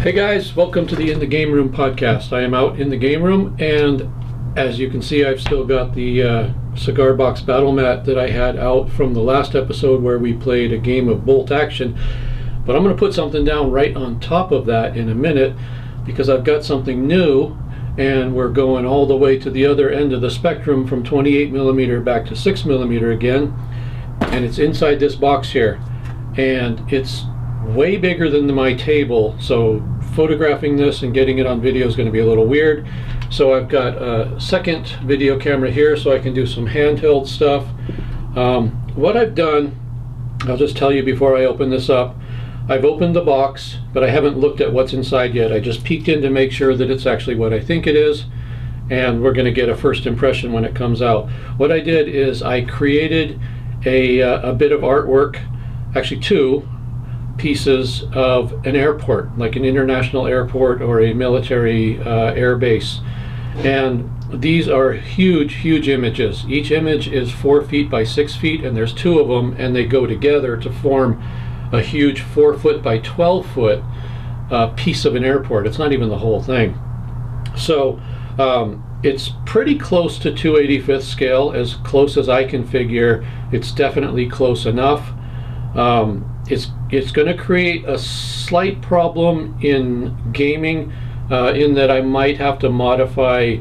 Hey guys, welcome to the In the Game Room podcast. I am out in the game room, and as you can see, I've still got the cigar box battle mat that I had out from the last episode where we played a game of Bolt Action. But I'm going to put something down right on top of that in a minute because I've got something new, and we're going all the way to the other end of the spectrum from 28mm back to 6mm again, and it's inside this box here, and it's way bigger than my table, so photographing this and getting it on video is going to be a little weird. So I've got a second video camera here so I can do some handheld stuff. What I've done, I'll just tell you before I open this up. I've opened the box, but I haven't looked at what's inside yet. I just peeked in to make sure that it's actually what I think it is, and we're going to get a first impression when it comes out. What I did is I created a bit of artwork, actually two pieces of an airport, like an international airport or a military air base. And these are huge images. Each image is 4 feet by 6 feet, and there's two of them, and they go together to form a huge 4 foot by 12 foot piece of an airport. It's not even the whole thing. So it's pretty close to 2/85th scale, as close as I can figure. It's definitely close enough. It's going to create a slight problem in gaming in that I might have to modify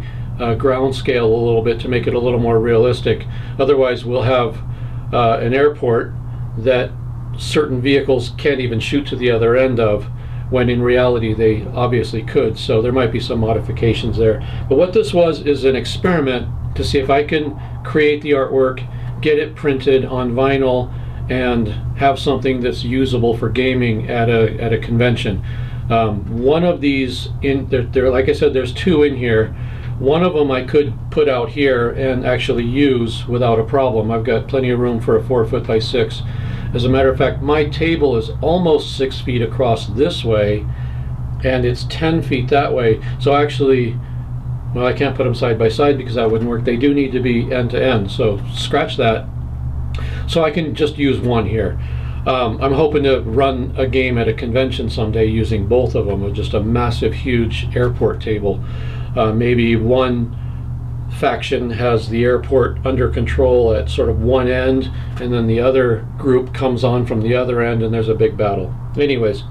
ground scale a little bit to make it a little more realistic. Otherwise we'll have an airport that certain vehicles can't even shoot to the other end of, when in reality they obviously could. So there might be some modifications there. But what this was is an experiment to see if I can create the artwork, get it printed on vinyl, and have something that's usable for gaming at a convention. One of these, there, like I said, there's two in here. One of them I could put out here and actually use without a problem. I've got plenty of room for a 4 foot by 6. As a matter of fact, my table is almost 6 feet across this way, and it's 10 feet that way. So actually, well, I can't put them side by side because that wouldn't work. They do need to be end to end, so scratch that. So I can just use one here. I'm hoping to run a game at a convention someday using both of them with just a massive, huge airport table. Maybe one faction has the airport under control at sort of one end, and then the other group comes on from the other end, and there's a big battle. Anyways,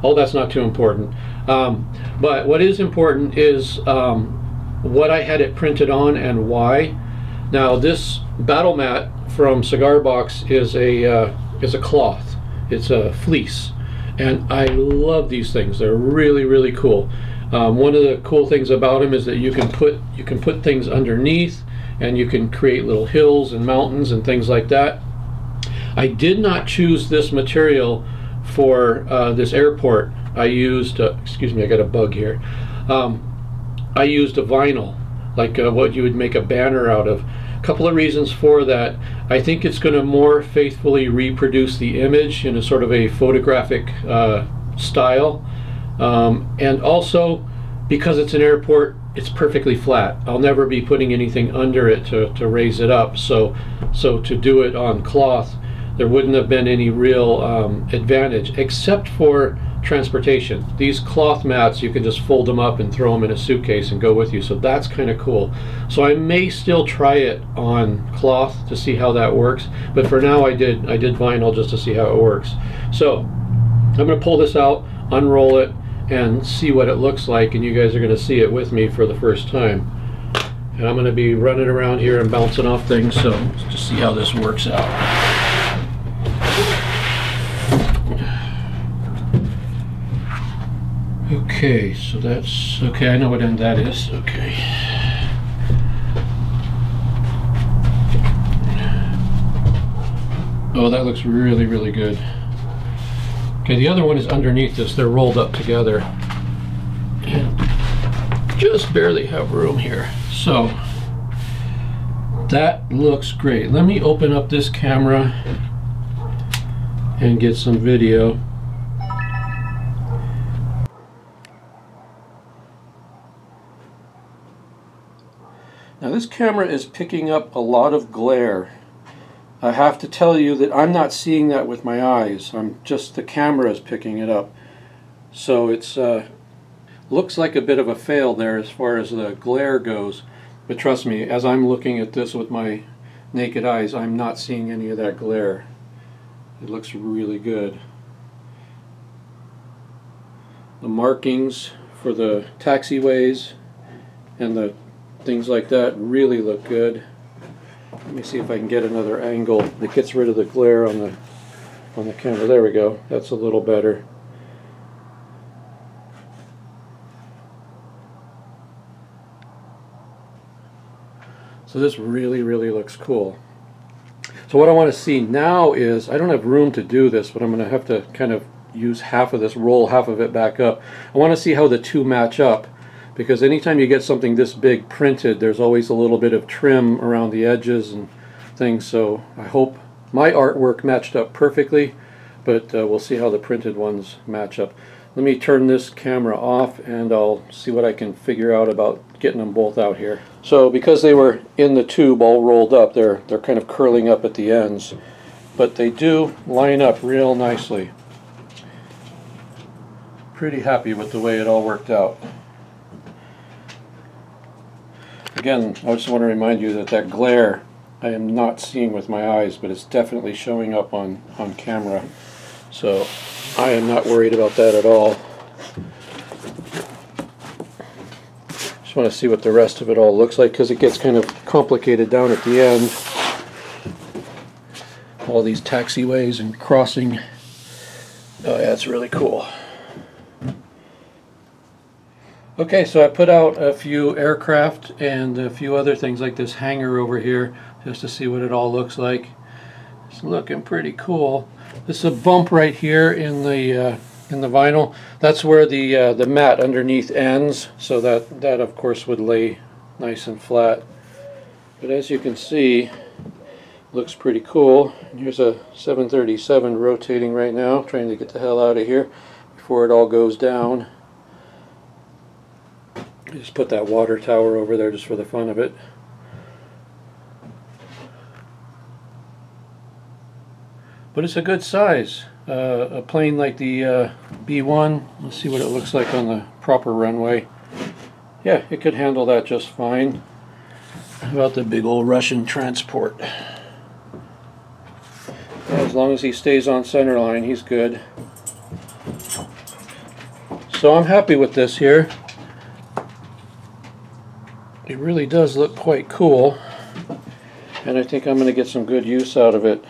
all that's not too important. But what is important is what I had it printed on and why. Now, this battle mat from Cigar Box is a cloth. It's a fleece, and I love these things. They're really cool. One of the cool things about them is that you can put things underneath, and you can create little hills and mountains and things like that. I did not choose this material for this airport. I used excuse me, I got a bug here. I used a vinyl, like what you would make a banner out of. A couple of reasons for that. I think it's going to more faithfully reproduce the image in a sort of a photographic style, and also because it's an airport, it's perfectly flat. I'll never be putting anything under it to raise it up, so to do it on cloth, there wouldn't have been any real advantage except for transportation. These cloth mats, you can just fold them up and throw them in a suitcase and go with you, so that's kind of cool. So I may still try it on cloth to see how that works, but for now I did vinyl just to see how it works. So I'm going to pull this out, unroll it, and see what it looks like, and you guys are going to see it with me for the first time. And I'm going to be running around here and bouncing off things, so let's just see how this works out. Okay, so that's okay. I know what end that is. Okay. Oh, that looks really good. Okay, the other one is underneath this. They're rolled up together, and just barely have room here. So that looks great. Let me open up this camera and get some video. Now this camera is picking up a lot of glare. I have to tell you that I'm not seeing that with my eyes. The camera is picking it up. So it's Looks like a bit of a fail there as far as the glare goes, but trust me, as I'm looking at this with my naked eyes, I'm not seeing any of that glare. It looks really good. The markings for the taxiways and the things like that really look good. Let me see if I can get another angle that gets rid of the glare on the camera. There we go. That's a little better. So this really looks cool. So what I want to see now is, I don't have room to do this, but I'm going to have to kind of use half of this, roll half of it back up. I want to see how the two match up, because anytime you get something this big printed, there's always a little bit of trim around the edges and things. So I hope my artwork matched up perfectly, but we'll see how the printed ones match up. Let me turn this camera off and I'll see what I can figure out about getting them both out here. So because they were in the tube all rolled up, they're kind of curling up at the ends, but they do line up real nicely. Pretty happy with the way it all worked out. Again, I just want to remind you that that glare I am not seeing with my eyes, but it's definitely showing up on camera. So I am not worried about that at all. Just want to see what the rest of it all looks like, because it gets kind of complicated down at the end. All these taxiways and crossing. Oh yeah, it's really cool. Okay, so I put out a few aircraft and a few other things like this hangar over here just to see what it all looks like. It's looking pretty cool. This is a bump right here in the vinyl. That's where the mat underneath ends, so that of course would lay nice and flat. But as you can see, looks pretty cool. And here's a 737 rotating right now, trying to get the hell out of here before it all goes down. Just put that water tower over there just for the fun of it. But it's a good size. A plane like the B-1, let's see what it looks like on the proper runway. Yeah, it could handle that just fine. How about the big old Russian transport? As long as he stays on center line, he's good. So I'm happy with this here. It really does look quite cool, and I think I'm going to get some good use out of it.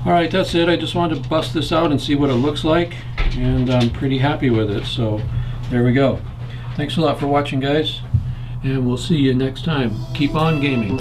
Alright, that's it. I just wanted to bust this out and see what it looks like, and I'm pretty happy with it. So there we go. Thanks a lot for watching, guys, and we'll see you next time. Keep on gaming.